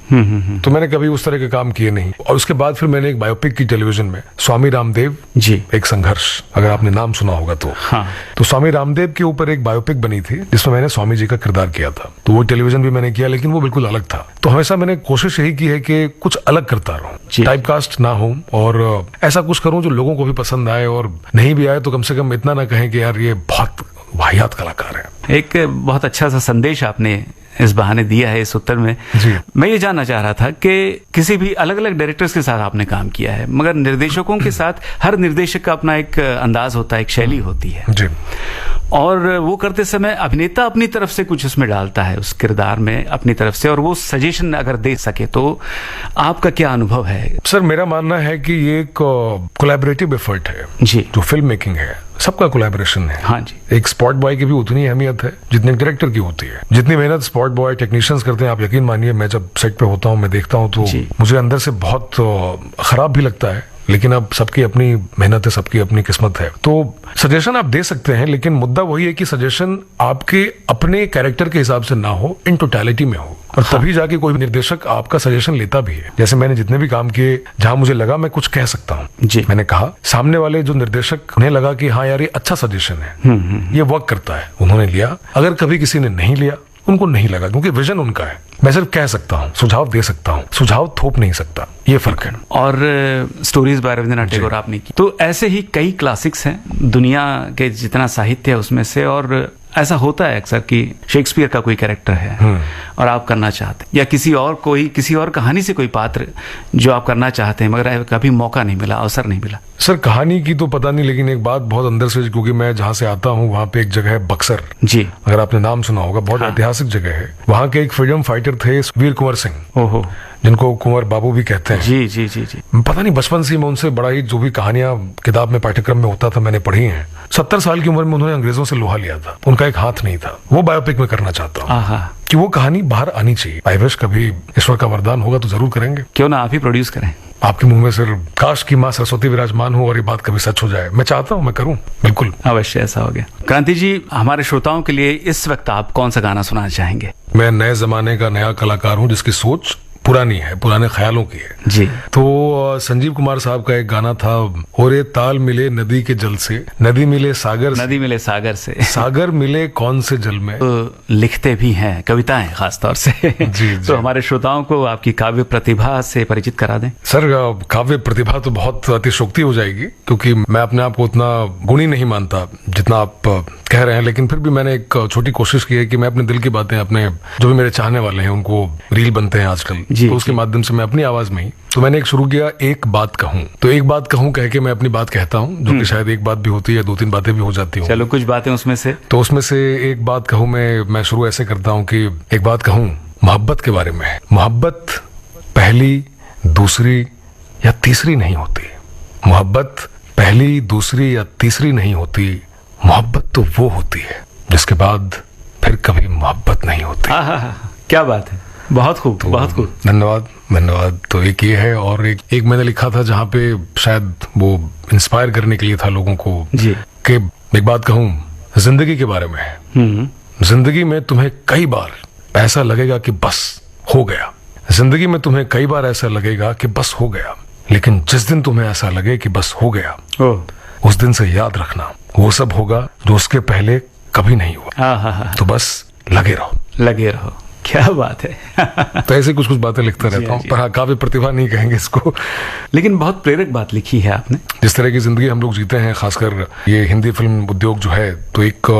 Speaker 1: तो मैंने कभी उस तरह के काम किए नहीं। और उसके बाद फिर मैंने एक बायोपिक की टेलीविजन में, स्वामी रामदेव
Speaker 2: जी,
Speaker 1: एक संघर्ष, अगर आपने नाम सुना होगा तो।
Speaker 2: हाँ।
Speaker 1: तो स्वामी रामदेव के ऊपर एक बायोपिक बनी थी जिसमें मैंने स्वामी जी का किरदार किया था। तो वो टेलीविजन भी मैंने किया, लेकिन वो बिल्कुल अलग था। तो हमेशा मैंने कोशिश यही की है कि कुछ अलग करता रहूं, टाइपकास्ट ना हो, और ऐसा कुछ करूं जो लोगों को भी पसंद आए, और नहीं भी आए तो कम से कम इतना ना कहें कि यार ये बहुत वाहियात कलाकार है।
Speaker 2: एक बहुत अच्छा सा संदेश आपने इस बहाने दिया है इस उत्तर में।
Speaker 1: जी।
Speaker 2: मैं ये जानना चाह रहा था कि किसी भी अलग अलग डायरेक्टर्स के साथ आपने काम किया है, मगर निर्देशकों के साथ हर निर्देशक का अपना एक अंदाज होता है, एक शैली होती है
Speaker 1: जी।
Speaker 2: और वो करते समय अभिनेता अपनी तरफ से कुछ उसमें डालता है, उस किरदार में अपनी तरफ से, और वो सजेशन अगर दे सके तो आपका क्या अनुभव है?
Speaker 1: सर मेरा मानना है कि ये एक कोलैबोरेटिव एफर्ट है
Speaker 2: जी।
Speaker 1: जो फिल्म मेकिंग है, सबका कोलैबोरेशन है।
Speaker 2: हाँ जी।
Speaker 1: एक स्पॉट बॉय की भी उतनी अहमियत है जितनी डायरेक्टर की होती है। जितनी मेहनत स्पॉट बॉय टेक्नीशियंस करते हैं, आप यकीन मानिए मैं जब सेट पे होता हूँ, मैं देखता हूँ तो मुझे अंदर से बहुत खराब भी लगता है, लेकिन अब सबकी अपनी मेहनत है, सबकी अपनी किस्मत है। तो सजेशन आप दे सकते हैं, लेकिन मुद्दा वही है कि सजेशन आपके अपने कैरेक्टर के हिसाब से ना हो, इन टोटलिटी में हो, और तभी जाके कोई निर्देशक आपका सजेशन लेता भी है। जैसे मैंने जितने भी काम किए जहां मुझे लगा मैं कुछ कह सकता हूं
Speaker 2: जी,
Speaker 1: मैंने कहा, सामने वाले जो निर्देशक, उन्हें लगा कि हाँ यार ये अच्छा सजेशन है, ये वर्क करता है, उन्होंने लिया। अगर कभी किसी ने नहीं लिया, उनको नहीं लगा, क्योंकि विजन उनका है। मैं सिर्फ कह सकता हूँ, सुझाव दे सकता हूँ, सुझाव थोप नहीं सकता, ये फर्क है।
Speaker 2: और स्टोरीज बाय रविंद्रनाथ टैगोर आपने की, तो ऐसे ही कई क्लासिक्स हैं दुनिया के जितना साहित्य है उसमें से, और ऐसा होता है अक्सर कि शेक्सपियर का कोई कैरेक्टर है और आप करना चाहते हैं, या किसी और कहानी से कोई पात्र जो आप करना चाहते हैं, मगर कभी मौका नहीं मिला, अवसर नहीं मिला।
Speaker 1: सर कहानी की तो पता नहीं, लेकिन एक बात बहुत अंदर से, क्योंकि मैं जहाँ से आता हूँ वहाँ पे एक जगह है बक्सर
Speaker 2: जी,
Speaker 1: अगर आपने नाम सुना होगा, बहुत ऐतिहासिक जगह है। वहाँ के एक फ्रीडम फाइटर थे वीर कुंवर सिंह,
Speaker 2: ओहो,
Speaker 1: जिनको कुंवर बाबू भी कहते हैं।
Speaker 2: जी जी जी जी।
Speaker 1: पता नहीं बचपन से मैं उनसे बड़ा ही जो भी कहानियां किताब में पाठ्यक्रम में होता था मैंने पढ़ी हैं। 70 साल की उम्र में उन्होंने अंग्रेजों से लोहा लिया था, उनका एक हाथ नहीं था। वो बायोपिक में करना चाहता हूँ
Speaker 2: आहा,
Speaker 1: कि वो कहानी बाहर आनी चाहिए। आई विश कभी ईश्वर का वरदान होगा तो जरूर करेंगे।
Speaker 2: क्यों ना आप ही प्रोड्यूस करें।
Speaker 1: आपके मुंह में सिर्फ काश की माँ सरस्वती विराजमान हो और ये बात कभी सच हो जाए। मैं चाहता हूँ, मैं करूँ, बिल्कुल।
Speaker 2: अवश्य ऐसा हो गया। क्रांति जी, हमारे श्रोताओं के लिए इस वक्त आप कौन सा गाना सुनाना चाहेंगे?
Speaker 1: मैं नए जमाने का नया कलाकार हूँ जिसकी सोच पुरानी है, पुराने ख्यालों की है।
Speaker 2: जी।
Speaker 1: तो संजीव कुमार साहब का एक गाना था, ओरे ताल मिले नदी के जल से, नदी मिले सागर से,
Speaker 2: नदी मिले सागर से,
Speaker 1: सागर मिले कौन से जल में।
Speaker 2: तो लिखते भी हैं कविताएं खासतौर से।
Speaker 1: जी।
Speaker 2: तो हमारे श्रोताओं को आपकी काव्य प्रतिभा से परिचित करा दें।
Speaker 1: सर, काव्य प्रतिभा तो बहुत अतिशोक्ति हो जाएगी, क्योंकि मैं अपने आप को उतना गुणी नहीं मानता जितना आप कह रहे हैं। लेकिन फिर भी मैंने एक छोटी कोशिश की है कि मैं अपने दिल की बातें, अपने जो भी मेरे चाहने वाले हैं उनको, रील बनते हैं आजकल, तो उसके माध्यम से मैं अपनी आवाज में ही, तो मैंने एक शुरू किया, एक बात कहूं। तो एक बात कहूं कह के मैं अपनी बात कहता हूं, जो कि शायद एक बात भी होती है, 2-3 बातें भी हो जाती हूँ।
Speaker 2: चलो कुछ बातें उसमें से।
Speaker 1: तो उसमें से एक बात कहूं मैं शुरू ऐसे करता हूं कि एक बात कहूं मोहब्बत के बारे में। मोहब्बत पहली, दूसरी या तीसरी नहीं होती। मोहब्बत पहली, दूसरी या तीसरी नहीं होती। मोहब्बत तो वो होती है जिसके बाद फिर कभी मोहब्बत नहीं होती।
Speaker 2: क्या बात है, बहुत खूब,
Speaker 1: तो
Speaker 2: बहुत खूब।
Speaker 1: धन्यवाद, धन्यवाद। तो एक ये है, और एक मैंने लिखा था जहाँ पे शायद वो इंस्पायर करने के लिए था लोगों को,
Speaker 2: जी,
Speaker 1: कि एक बात कहूं जिंदगी के बारे में। जिंदगी में तुम्हें कई बार ऐसा लगेगा कि बस हो गया। जिंदगी में तुम्हें कई बार ऐसा लगेगा कि बस हो गया, लेकिन जिस दिन तुम्हें ऐसा लगे कि बस हो गया, उस दिन से याद रखना वो सब होगा जो उसके पहले कभी नहीं हुआ। तो बस लगे रहो,
Speaker 2: लगे रहो। क्या बात है।
Speaker 1: तो ऐसे कुछ बातें लिखता रहता हूँ, पर हाँ, काव्य प्रतिभा नहीं कहेंगे इसको।
Speaker 2: लेकिन बहुत प्रेरक बात लिखी है आपने।
Speaker 1: जिस तरह की जिंदगी हम लोग जीते हैं, खासकर ये हिंदी फिल्म उद्योग जो है, तो एक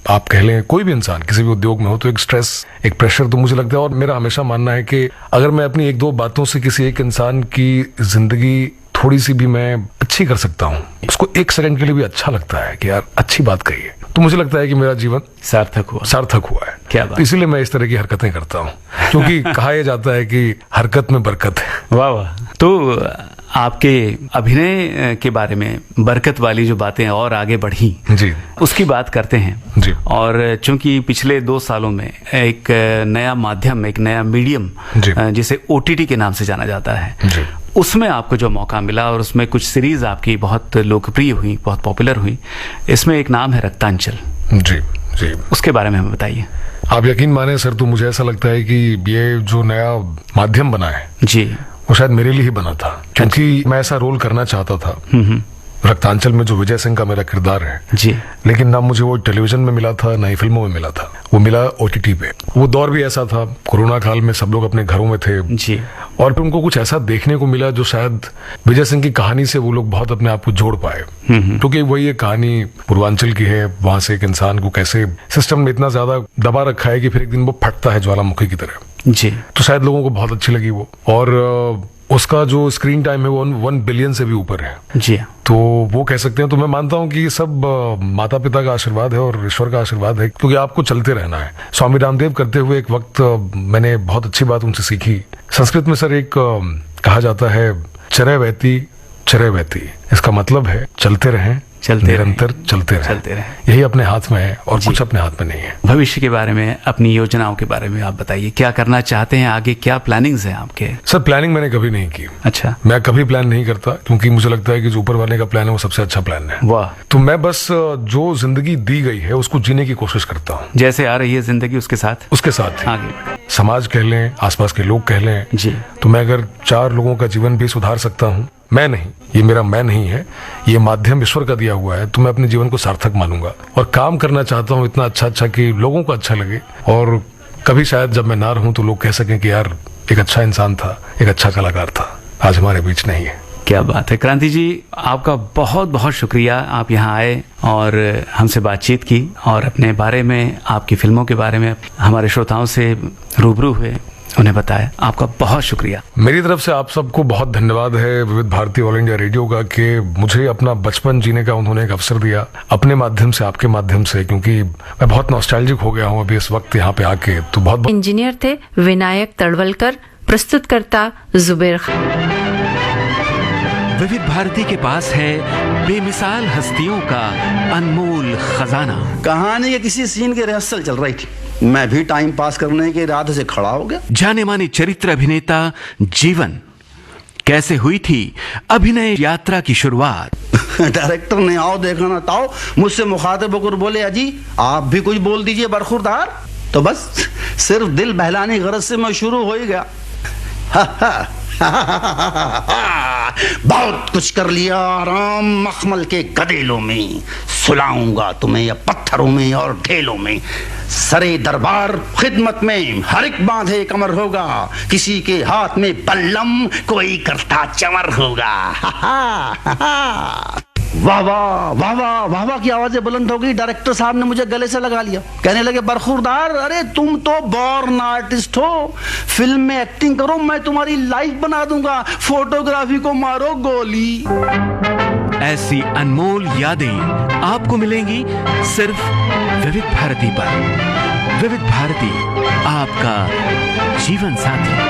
Speaker 1: आप कह लें, कोई भी इंसान किसी भी उद्योग में हो तो एक स्ट्रेस, एक प्रेशर तो मुझे लगता है। और मेरा हमेशा मानना है कि अगर मैं अपनी 1-2 बातों से किसी एक इंसान की जिंदगी थोड़ी सी भी मैं अच्छी कर सकता हूँ, उसको 1 सेकंड के लिए भी अच्छा लगता है कि यार अच्छी बात कही है, तो मुझे लगता है कि मेरा जीवन सार्थक हुआ है।
Speaker 2: क्या बात।
Speaker 1: तो इसीलिए मैं इस तरह की हरकतें करता हूँ, क्योंकि कहा यह जाता है कि हरकत में बरकत है।
Speaker 2: वाह वाह। तो आपके अभिनय के बारे में बरकत वाली जो बातें और आगे बढ़ी,
Speaker 1: जी,
Speaker 2: उसकी बात करते हैं।
Speaker 1: जी।
Speaker 2: और चूंकि पिछले 2 सालों में एक नया माध्यम, एक नया मीडियम, जिसे OTT के नाम से जाना जाता है,
Speaker 1: जी,
Speaker 2: उसमें आपको जो मौका मिला और उसमें कुछ सीरीज आपकी बहुत लोकप्रिय हुई, बहुत पॉपुलर हुई, इसमें एक नाम है रक्तांचल।
Speaker 1: जी जी।
Speaker 2: उसके बारे में हमें बताइए।
Speaker 1: आप यकीन माने सर, तो मुझे ऐसा लगता है कि ये जो नया माध्यम बना है,
Speaker 2: जी,
Speaker 1: वो शायद मेरे लिए ही बना था, क्योंकि मैं ऐसा रोल करना चाहता था। रक्तांचल में जो विजय सिंह का मेरा किरदार है, जी, लेकिन ना मुझे वो टेलीविजन में मिला था, ना ही फिल्मों में मिला था, वो मिला OTT पे। वो दौर भी ऐसा था, कोरोना काल में सब लोग अपने घरों में थे,
Speaker 2: जी,
Speaker 1: और फिर उनको कुछ ऐसा देखने को मिला जो शायद विजय सिंह की कहानी से वो लोग बहुत अपने आप को जोड़ पाए, क्योंकि वही एक कहानी पूर्वांचल की है। वहां से एक इंसान को कैसे सिस्टम ने इतना ज्यादा दबा रखा है कि फिर एक दिन वो फटता है ज्वालामुखी की तरह, जी। तो शायद लोगों को बहुत अच्छी लगी वो, और उसका जो स्क्रीन टाइम है वो 1 बिलियन से भी ऊपर है, जी। तो वो कह सकते हैं, तो मैं मानता हूँ कि ये सब माता पिता का आशीर्वाद है और ईश्वर का आशीर्वाद है, क्योंकि आपको चलते रहना है। स्वामी रामदेव करते हुए एक वक्त मैंने बहुत अच्छी बात उनसे सीखी। संस्कृत में सर एक कहा जाता है, चरय वैती चरय वैती। इसका मतलब है चलते रहें, निरंतर चलते रहें। यही अपने हाथ में है और कुछ अपने हाथ में नहीं है।
Speaker 2: भविष्य के बारे में, अपनी योजनाओं के बारे में आप बताइए, क्या करना चाहते हैं आगे, क्या प्लानिंग्स हैं आपके?
Speaker 1: सर, प्लानिंग मैंने कभी नहीं की।
Speaker 2: अच्छा।
Speaker 1: मैं कभी प्लान नहीं करता, क्योंकि मुझे लगता है कि जो ऊपर वाले का प्लान है वो सबसे अच्छा प्लान है।
Speaker 2: वाह।
Speaker 1: तो मैं बस जो जिंदगी दी गई है उसको जीने की कोशिश करता हूँ,
Speaker 2: जैसे आ रही है जिंदगी उसके साथ
Speaker 1: आगे। समाज कह लें, आसपास के लोग कह लें,
Speaker 2: जी,
Speaker 1: तो मैं अगर 4 लोगों का जीवन भी सुधार सकता हूँ, मैं नहीं, ये मेरा मैं नहीं है, ये माध्यम ईश्वर का दिया हुआ है, तो मैं अपने जीवन को सार्थक मानूंगा और काम करना चाहता हूँ इतना अच्छा कि लोगों को अच्छा लगे, और कभी शायद जब मैं ना रहूं तो लोग कह सकें कि यार एक अच्छा इंसान था, एक अच्छा कलाकार था, आज हमारे बीच नहीं है।
Speaker 2: क्या बात है। क्रांति जी, आपका बहुत बहुत शुक्रिया, आप यहाँ आए और हमसे बातचीत की और अपने बारे में, आपकी फिल्मों के बारे में हमारे श्रोताओं से रूबरू हुए, उन्हें बताया। आपका बहुत शुक्रिया।
Speaker 1: मेरी तरफ से आप सबको बहुत धन्यवाद है विविध भारती ऑल इंडिया रेडियो का, कि मुझे अपना बचपन जीने का उन्होंने एक अवसर दिया, अपने माध्यम से, आपके माध्यम से, क्योंकि मैं बहुत नॉस्टैल्जिक हो गया हूँ अभी इस वक्त यहाँ पे आके। तो बहुत
Speaker 5: इंजीनियर थे विनायक तड़वलकर, प्रस्तुतकर्ता जुबेर खान।
Speaker 3: विविध भारती के पास है बेमिसाल हस्तियों का अनमोल खजाना।
Speaker 6: कहानी के किसी सीन की रिहर्सल चल रही थी, मैं भी टाइम पास करने के इरादे से खड़ा हो गया।
Speaker 3: जाने माने चरित्र अभिनेता जीवन, कैसे हुई थी अभिनय यात्रा की शुरुआत।
Speaker 6: डायरेक्टर ने आओ देखा ना ताओ मुझसे मुखातिब होकर बोले, अजी आप भी कुछ बोल दीजिए बरखुरदार। तो बस सिर्फ दिल बहलाने की गरज से मैं शुरू हो ही गया। बहुत कुछ कर लिया राम मखमल के गदेलों में, सुलाऊंगा तुम्हें या पत्थरों में और ढेलों में। सरे दरबार खिदमत में हर एक बांधे कमर होगा, किसी के हाथ में बल्लम कोई करता चमर होगा। वाह वाह वाह वाह वाह वाह की आवाजें बुलंद हो गई। डायरेक्टर साहब ने मुझे गले से लगा लिया, कहने लगे बरखुरदार अरे तुम तो बॉर्न आर्टिस्ट हो, फिल्म में एक्टिंग करो, मैं तुम्हारी लाइफ बना दूंगा, फोटोग्राफी को मारो गोली।
Speaker 3: ऐसी अनमोल यादें आपको मिलेंगी सिर्फ विविध भारती पर। विविध भारती आपका जीवन साथी।